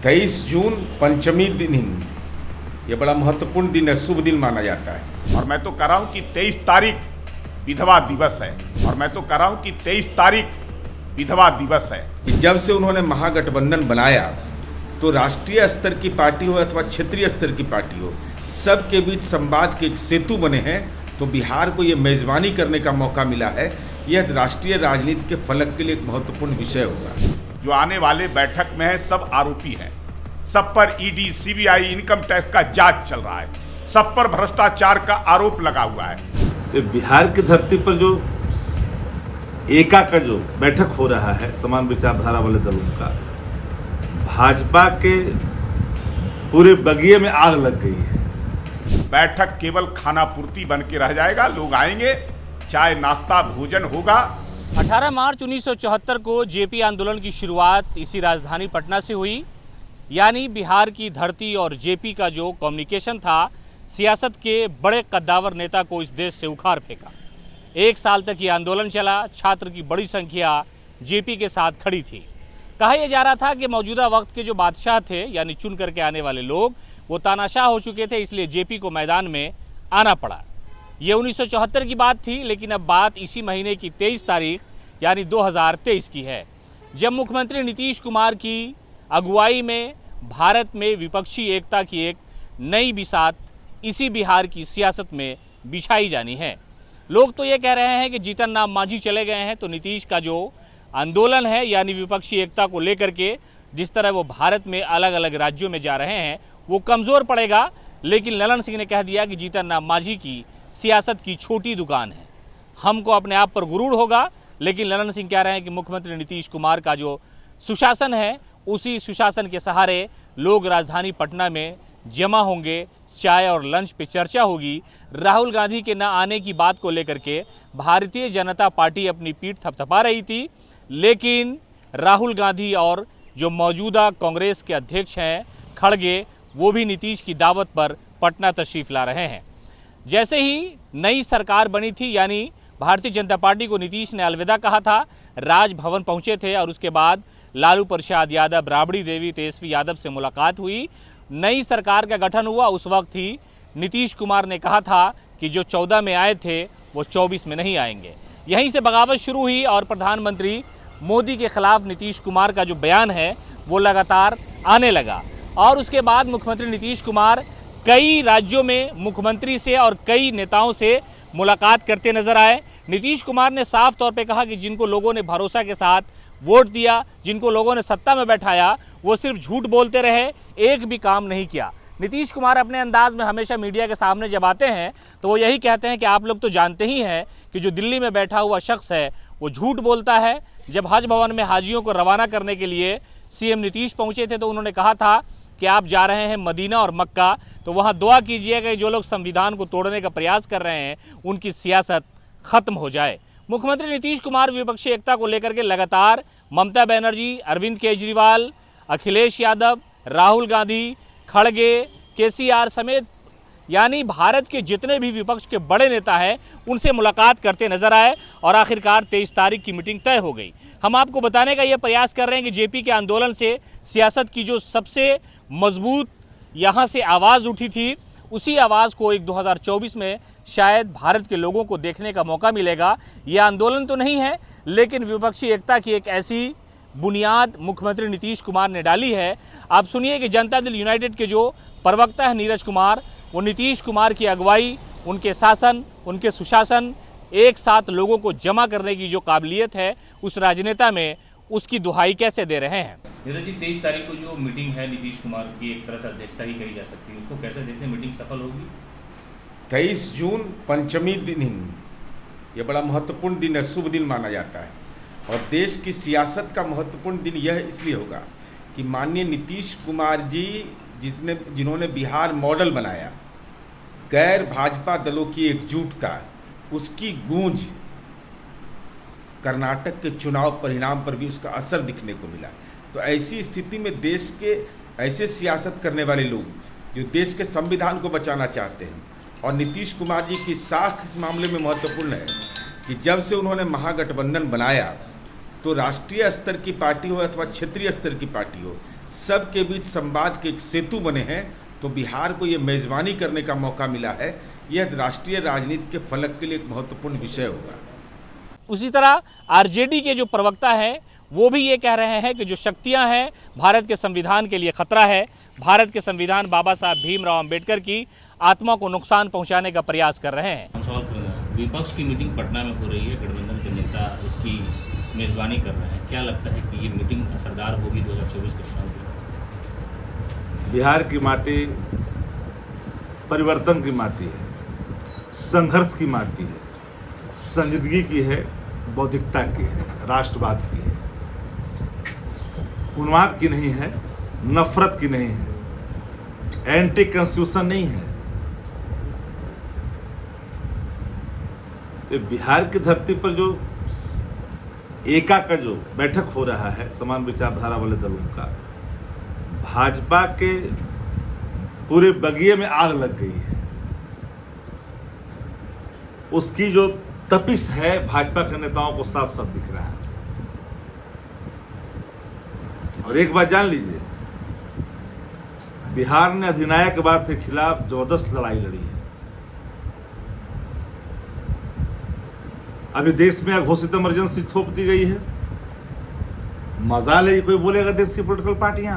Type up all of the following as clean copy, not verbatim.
23 जून पंचमी दिन, ये बड़ा महत्वपूर्ण दिन है, शुभ दिन माना जाता है। और मैं तो कह रहा हूं कि 23 तारीख विधवा दिवस है। और मैं तो कह रहा हूं कि 23 तारीख विधवा दिवस है। जब से उन्होंने महागठबंधन बनाया तो राष्ट्रीय स्तर की पार्टी हो अथवा क्षेत्रीय स्तर की पार्टी हो, सबके बीच संवाद के एक सेतु बने हैं। तो बिहार को ये मेजबानी करने का मौका मिला है। यह राष्ट्रीय राजनीति के फलक के लिए एक महत्वपूर्ण विषय होगा। जो आने वाले बैठक में है सब आरोपी हैं, सब पर ईडी, सीबीआई, इनकम टैक्स का जांच चल रहा है, सब पर भ्रष्टाचार का आरोप लगा हुआ है। बिहार की धरती पर जो एका का जो बैठक हो रहा है समान विचारधारा वाले दलों का, भाजपा के पूरे बगिये में आग लग गई है। बैठक केवल खाना पूर्ति बन के रह जाएगा। लोग आएंगे, चाय नाश्ता भोजन होगा। 18 मार्च 1974 को जेपी आंदोलन की शुरुआत इसी राजधानी पटना से हुई। यानी बिहार की धरती और जेपी का जो कम्युनिकेशन था, सियासत के बड़े कद्दावर नेता को इस देश से उखाड़ फेंका। एक साल तक ये आंदोलन चला। छात्र की बड़ी संख्या जेपी के साथ खड़ी थी। कहा यह जा रहा था कि मौजूदा वक्त के जो बादशाह थे, यानी चुन करके आने वाले लोग, वो तानाशाह हो चुके थे, इसलिए जेपी को मैदान में आना पड़ा। ये 1974 की बात थी, लेकिन अब बात इसी महीने की 23 तारीख यानी 2023 की है, जब मुख्यमंत्री नीतीश कुमार की अगुवाई में भारत में विपक्षी एकता की एक नई बिसात इसी बिहार की सियासत में बिछाई जानी है। लोग तो ये कह रहे हैं कि जीतन राम मांझी चले गए हैं तो नीतीश का जो आंदोलन है, यानी विपक्षी एकता को लेकर के जिस तरह वो भारत में अलग अलग राज्यों में जा रहे हैं, वो कमज़ोर पड़ेगा। लेकिन ललन सिंह ने कह दिया कि जीतन राम मांझी की सियासत की छोटी दुकान है, हमको अपने आप पर गुरूर होगा। लेकिन ललन सिंह कह रहे हैं कि मुख्यमंत्री नीतीश कुमार का जो सुशासन है, उसी सुशासन के सहारे लोग राजधानी पटना में जमा होंगे, चाय और लंच पे चर्चा होगी। राहुल गांधी के न आने की बात को लेकर के भारतीय जनता पार्टी अपनी पीठ थपथपा रही थी, लेकिन राहुल गांधी और जो मौजूदा कांग्रेस के अध्यक्ष हैं खड़गे, वो भी नीतीश की दावत पर पटना तशरीफ़ ला रहे हैं। जैसे ही नई सरकार बनी थी, यानी भारतीय जनता पार्टी को नीतीश ने अलविदा कहा था, राजभवन पहुंचे थे और उसके बाद लालू प्रसाद यादव, राबड़ी देवी, तेजस्वी यादव से मुलाकात हुई। नई सरकार का गठन हुआ। उस वक्त ही नीतीश कुमार ने कहा था कि जो 14 में आए थे वो 24 में नहीं आएंगे। यहीं से बगावत शुरू हुई और प्रधानमंत्री मोदी के खिलाफ नीतीश कुमार का जो बयान है वो लगातार आने लगा। और उसके बाद मुख्यमंत्री नीतीश कुमार कई राज्यों में मुख्यमंत्री से और कई नेताओं से मुलाकात करते नजर आए। नीतीश कुमार ने साफ तौर पे कहा कि जिनको लोगों ने भरोसा के साथ वोट दिया, जिनको लोगों ने सत्ता में बैठाया, वो सिर्फ झूठ बोलते रहे, एक भी काम नहीं किया। नीतीश कुमार अपने अंदाज में हमेशा मीडिया के सामने जब आते हैं तो वो यही कहते हैं कि आप लोग तो जानते ही हैं कि जो दिल्ली में बैठा हुआ शख्स है वो झूठ बोलता है। जब हज भवन में हाजियों को रवाना करने के लिए सीएम नीतीश पहुंचे थे तो उन्होंने कहा था कि आप जा रहे हैं मदीना और मक्का, तो वहाँ दुआ कीजिएगा कि जो लोग संविधान को तोड़ने का प्रयास कर रहे हैं उनकी सियासत खत्म हो जाए। मुख्यमंत्री नीतीश कुमार विपक्षी एकता को लेकर के लगातार ममता बनर्जी, अरविंद केजरीवाल, अखिलेश यादव, राहुल गांधी, खड़गे, केसीआर समेत यानी भारत के जितने भी विपक्ष के बड़े नेता हैं उनसे मुलाकात करते नजर आए और आखिरकार 23 तारीख की मीटिंग तय हो गई। हम आपको बताने का ये प्रयास कर रहे हैं कि जेपी के आंदोलन से सियासत की जो सबसे मजबूत यहाँ से आवाज़ उठी थी, उसी आवाज़ को एक 2024 में शायद भारत के लोगों को देखने का मौका मिलेगा। ये आंदोलन तो नहीं है, लेकिन विपक्षी एकता की एक ऐसी बुनियाद मुख्यमंत्री नीतीश कुमार ने डाली है। आप सुनिए कि जनता दल यूनाइटेड के जो प्रवक्ता है नीरज कुमार, वो नीतीश कुमार की अगुवाई, उनके शासन, उनके सुशासन, एक साथ लोगों को जमा करने की जो काबिलियत है उस राजनेता में, उसकी दुहाई कैसे दे रहे हैं। नीरज जी, 23 तारीख को जो मीटिंग है नीतीश कुमार की, एक तरह से अध्यक्षता ही कही जा सकती है, उसको कैसे देखते हैं? मीटिंग सफल होगी? 23 जून पंचमी दिन, ये बड़ा महत्वपूर्ण दिन है, शुभ दिन माना जाता है। और देश की सियासत का महत्वपूर्ण दिन यह इसलिए होगा कि माननीय नीतीश कुमार जी जिन्होंने बिहार मॉडल बनाया, गैर भाजपा दलों की एकजुटता, उसकी गूंज कर्नाटक के चुनाव परिणाम पर भी उसका असर दिखने को मिला। तो ऐसी स्थिति में देश के ऐसे सियासत करने वाले लोग जो देश के संविधान को बचाना चाहते हैं, और नीतीश कुमार जी की साख इस मामले में महत्वपूर्ण है कि जब से उन्होंने महागठबंधन बनाया तो राष्ट्रीय स्तर की पार्टी हो अथवा क्षेत्रीय स्तर की पार्टी हो, सबके बीच संवाद के एक सेतु बने हैं, तो बिहार को ये मेज़बानी करने का मौका मिला है। यह राष्ट्रीय राजनीति के फलक के लिए एक महत्वपूर्ण विषय होगा। उसी तरह आरजेडी के जो प्रवक्ता हैं वो भी ये कह रहे हैं कि जो शक्तियां हैं भारत के संविधान के लिए खतरा है। भारत के संविधान बाबा साहब भीमराव अंबेडकर की आत्मा को नुकसान पहुंचाने का प्रयास कर रहे हैं। हम सवाल कर रहे हैं, विपक्ष की मीटिंग पटना में हो रही है, गठबंधन के नेता इसकी मेजबानी कर रहे हैं, क्या लगता है कि ये मीटिंग असरदार होगी 2024 के चुनाव के? बिहार की माटी परिवर्तन की माटी है, संघर्ष की माटी है, संजीदगी की है, बौद्धिकता की है, राष्ट्रवाद की है, उन्माद की नहीं है, नफरत की नहीं है, एंटी कॉन्स्टिट्यूशन नहीं है। ये बिहार की धरती पर जो एका का जो बैठक हो रहा है समान विचारधारा वाले दलों का, भाजपा के पूरे बगिये में आग लग गई है। उसकी जो तपिश है भाजपा के नेताओं को साफ साफ दिख रहा है। और एक बात जान लीजिए, बिहार ने अधिनायकवाद के खिलाफ जबरदस्त लड़ाई लड़ी है। अभी देश में घोषित इमरजेंसी थोप दी गई है। मजाल है, कोई बोलेगा देश की पॉलिटिकल पार्टियां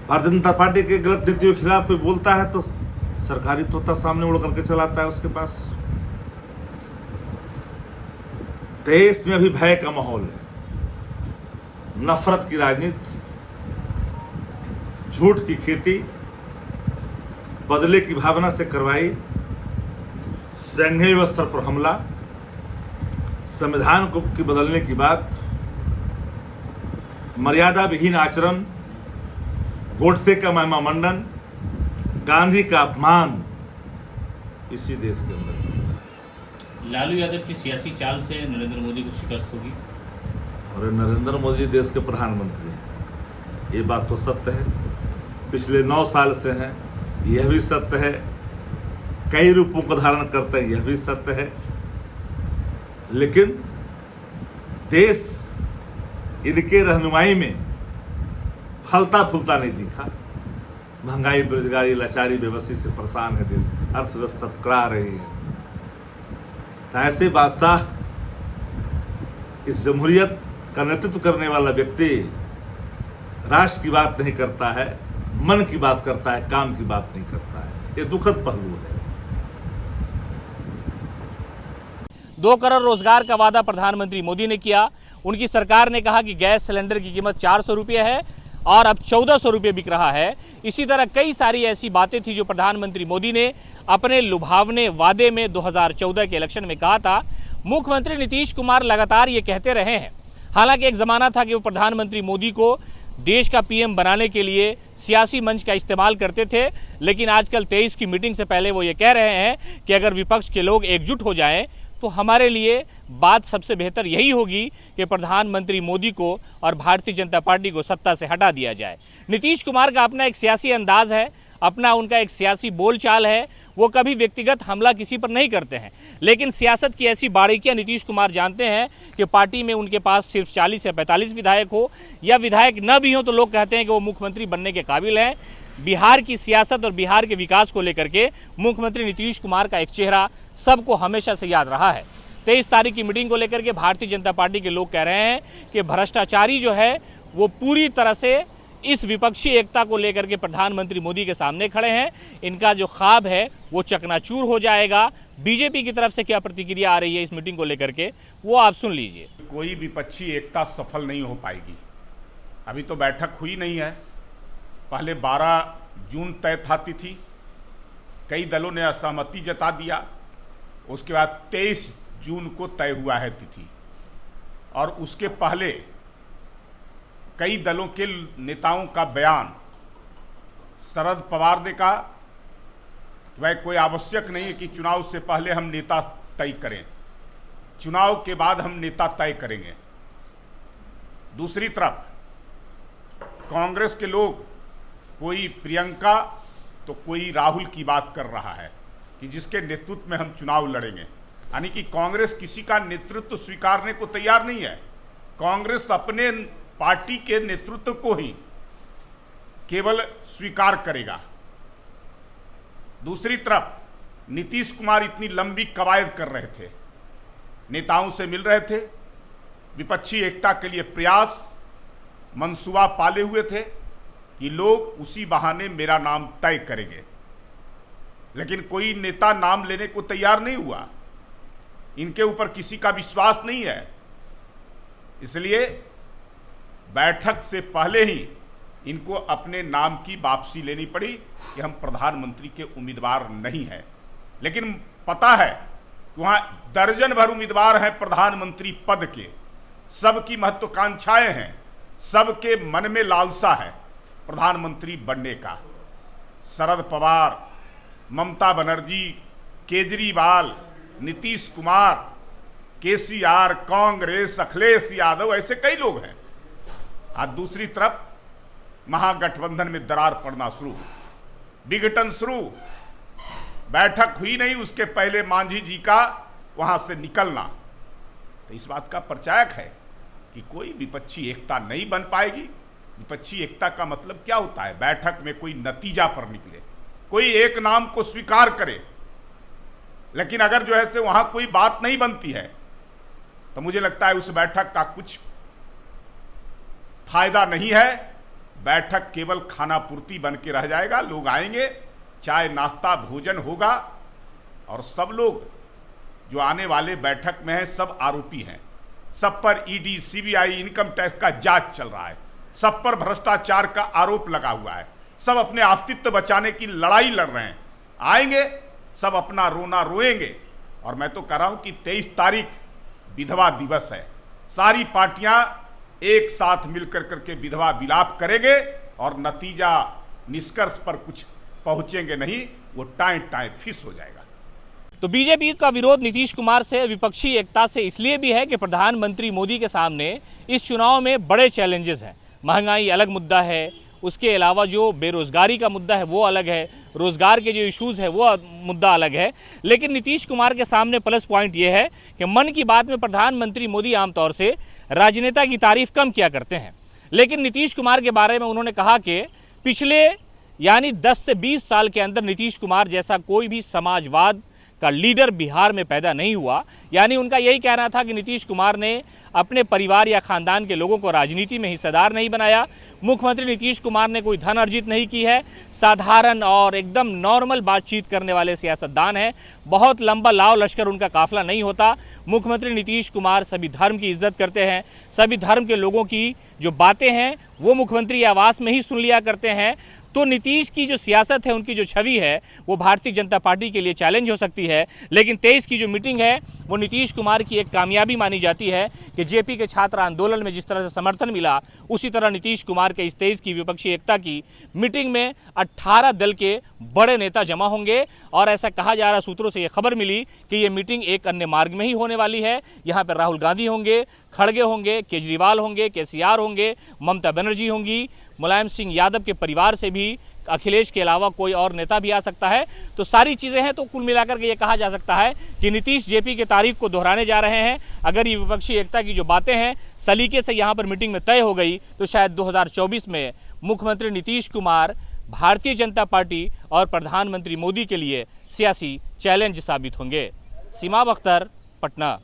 भारतीय जनता पार्टी के गलत नीतियों के खिलाफ कोई बोलता है तो सरकारी तोता सामने उड़ करके चलाता है उसके पास। देश में अभी भय का माहौल है, नफरत की राजनीति, झूठ की खेती, बदले की भावना से करवाई, संघीय स्तर पर हमला, संविधान को की बदलने की बात, मर्यादा विहीन आचरण, गोडसे का महिमा मंडन, गांधी का अपमान इसी देश के अंदर। लालू यादव की सियासी चाल से नरेंद्र मोदी को शिकस्त होगी। और नरेंद्र मोदी देश के प्रधानमंत्री हैं, ये बात तो सत्य है, पिछले 9 साल से हैं, यह भी सत्य है, कई रूपों को धारण करते हैं, यह भी सत्य है। लेकिन देश इनके रहनुमाई में फलता फूलता नहीं दिखा। महंगाई, बेरोजगारी, लाचारी, बेबसी से परेशान है देश, अर्थव्यवस्था टकरा रही है। तो ऐसे बादशाह, इस जमहूरियत का नेतृत्व करने वाला व्यक्ति राष्ट्र की बात नहीं करता है, मन की बात करता है, काम की बात नहीं करता है। ये दुखद पहलू है। 2 करोड़ रोजगार का वादा प्रधानमंत्री मोदी ने किया। उनकी सरकार ने कहा कि गैस सिलेंडर की कीमत 400 रुपये है और अब 1400 रुपये बिक रहा है। इसी तरह कई सारी ऐसी बातें थी जो प्रधानमंत्री मोदी ने अपने लुभावने वादे में 2014 के इलेक्शन में कहा था। मुख्यमंत्री नीतीश कुमार लगातार ये कहते रहे हैं। हालांकि एक ज़माना था कि वो प्रधानमंत्री मोदी को देश का पीएम बनाने के लिए सियासी मंच का इस्तेमाल करते थे, लेकिन आजकल 23 की मीटिंग से पहले वो ये कह रहे हैं कि अगर विपक्ष के लोग एकजुट हो जाएं तो हमारे लिए बात सबसे बेहतर यही होगी कि प्रधानमंत्री मोदी को और भारतीय जनता पार्टी को सत्ता से हटा दिया जाए। नीतीश कुमार का अपना एक सियासी अंदाज है, अपना उनका एक सियासी बोलचाल है। वो कभी व्यक्तिगत हमला किसी पर नहीं करते हैं, लेकिन सियासत की ऐसी बारीकियां नीतीश कुमार जानते हैं कि पार्टी में उनके पास सिर्फ 40 या 45 विधायक हो या विधायक न भी हो तो लोग कहते हैं कि वो मुख्यमंत्री बनने के काबिल हैं। बिहार की सियासत और बिहार के विकास को लेकर के मुख्यमंत्री नीतीश कुमार का एक चेहरा सबको हमेशा से याद रहा है। 23 तारीख की मीटिंग को लेकर के भारतीय जनता पार्टी के लोग कह रहे हैं कि भ्रष्टाचारी जो है वो पूरी तरह से इस विपक्षी एकता को लेकर के प्रधानमंत्री मोदी के सामने खड़े हैं। इनका जो ख्वाब है वो चकनाचूर हो जाएगा। बीजेपी की तरफ से क्या प्रतिक्रिया आ रही है इस मीटिंग को लेकर के, वो आप सुन लीजिए। कोई विपक्षी एकता सफल नहीं हो पाएगी। अभी तो बैठक हुई नहीं है। पहले 12 जून तय था तिथि, कई दलों ने असहमति जता दिया। उसके बाद 23 जून को तय हुआ है तिथि, और उसके पहले कई दलों के नेताओं का बयान। शरद पवार ने कहा कि भाई कोई आवश्यक नहीं है कि चुनाव से पहले हम नेता तय करें, चुनाव के बाद हम नेता तय करेंगे। दूसरी तरफ कांग्रेस के लोग, कोई प्रियंका तो कोई राहुल की बात कर रहा है कि जिसके नेतृत्व में हम चुनाव लड़ेंगे। यानी कि कांग्रेस किसी का नेतृत्व स्वीकारने को तैयार नहीं है। कांग्रेस अपने पार्टी के नेतृत्व को ही केवल स्वीकार करेगा। दूसरी तरफ नीतीश कुमार इतनी लंबी कवायद कर रहे थे, नेताओं से मिल रहे थे, विपक्षी एकता के लिए प्रयास मंसूबा पाले हुए थे कि लोग उसी बहाने मेरा नाम तय करेंगे, लेकिन कोई नेता नाम लेने को तैयार नहीं हुआ। इनके ऊपर किसी का विश्वास नहीं है, इसलिए बैठक से पहले ही इनको अपने नाम की वापसी लेनी पड़ी कि हम प्रधानमंत्री के उम्मीदवार नहीं हैं। लेकिन पता है कि वहाँ दर्जन भर उम्मीदवार हैं प्रधानमंत्री पद के, सबकी महत्वाकांक्षाएं हैं, सबके मन में लालसा है प्रधानमंत्री बनने का। शरद पवार, ममता बनर्जी, केजरीवाल, नीतीश कुमार, केसीआर, कांग्रेस, अखिलेश यादव, ऐसे कई लोग हैं। आज दूसरी तरफ महागठबंधन में दरार पड़ना शुरू, विघटन शुरू। बैठक हुई नहीं, उसके पहले मांझी जी का वहां से निकलना, तो इस बात का परिचायक है कि कोई विपक्षी एकता नहीं बन पाएगी। विपक्षी एकता का मतलब क्या होता है? बैठक में कोई नतीजा पर निकले, कोई एक नाम को स्वीकार करे, लेकिन अगर जो है से वहां कोई बात नहीं बनती है तो मुझे लगता है उस बैठक का कुछ फायदा नहीं है। बैठक केवल खाना पूर्ति बन के रह जाएगा। लोग आएंगे, चाय नाश्ता भोजन होगा, और सब लोग जो आने वाले बैठक में हैं सब आरोपी हैं। सब पर ईडी, सीबीआई, इनकम टैक्स का जांच चल रहा है, सब पर भ्रष्टाचार का आरोप लगा हुआ है, सब अपने अस्तित्व बचाने की लड़ाई लड़ रहे हैं। आएंगे, सब अपना रोना रोएंगे। और मैं तो कह रहा हूं कि 23 तारीख विधवा दिवस है, सारी पार्टियां एक साथ मिलकर करके विधवा विलाप करेंगे और नतीजा निष्कर्ष पर कुछ पहुंचेंगे नहीं, वो टाइम फिस हो जाएगा। तो बीजेपी का विरोध नीतीश कुमार से, विपक्षी एकता से इसलिए भी है कि प्रधानमंत्री मोदी के सामने इस चुनाव में बड़े चैलेंजेस हैं। महंगाई अलग मुद्दा है, उसके अलावा जो बेरोजगारी का मुद्दा है वो अलग है, रोजगार के जो इश्यूज है वो मुद्दा अलग है। लेकिन नीतीश कुमार के सामने प्लस पॉइंट ये है कि मन की बात में प्रधानमंत्री मोदी आमतौर से राजनेता की तारीफ कम किया करते हैं, लेकिन नीतीश कुमार के बारे में उन्होंने कहा कि पिछले यानी 10 से 20 साल के अंदर नीतीश कुमार जैसा कोई भी समाजवाद का लीडर बिहार में पैदा नहीं हुआ। यानी उनका यही कहना था कि नीतीश कुमार ने अपने परिवार या खानदान के लोगों को राजनीति में हिस्सेदार नहीं बनाया। मुख्यमंत्री नीतीश कुमार ने कोई धन अर्जित नहीं की है, साधारण और एकदम नॉर्मल बातचीत करने वाले सियासतदान हैं, बहुत लंबा लाव लश्कर उनका काफिला नहीं होता। मुख्यमंत्री नीतीश कुमार सभी धर्म की इज्जत करते हैं, सभी धर्म के लोगों की जो बातें हैं वो मुख्यमंत्री आवास में ही सुन लिया करते हैं। तो नीतीश की जो सियासत है, उनकी जो छवि है, वो भारतीय जनता पार्टी के लिए चैलेंज हो सकती है। लेकिन 23 की जो मीटिंग है वो नीतीश कुमार की एक कामयाबी मानी जाती है कि जेपी के छात्र आंदोलन में जिस तरह से समर्थन मिला, उसी तरह नीतीश कुमार के इस 23 की विपक्षी एकता की मीटिंग में 18 दल के बड़े नेता जमा होंगे। और ऐसा कहा जा रहा, सूत्रों से ये खबर मिली कि ये मीटिंग एक अन्य मार्ग में ही होने वाली है। यहाँ पर राहुल गांधी होंगे, खड़गे होंगे, केजरीवाल होंगे, केसीआर होंगे, ममता बनर्जी होंगी, मुलायम सिंह यादव के परिवार से भी अखिलेश के अलावा कोई और नेता भी आ सकता है। तो सारी चीज़ें हैं, तो कुल मिलाकर के ये कहा जा सकता है कि नीतीश जेपी की तारीख को दोहराने जा रहे हैं। अगर ये विपक्षी एकता की जो बातें हैं सलीके से यहाँ पर मीटिंग में तय हो गई तो शायद 2024 में मुख्यमंत्री नीतीश कुमार भारतीय जनता पार्टी और प्रधानमंत्री मोदी के लिए सियासी चैलेंज साबित होंगे। सीमा बख्तर, पटना।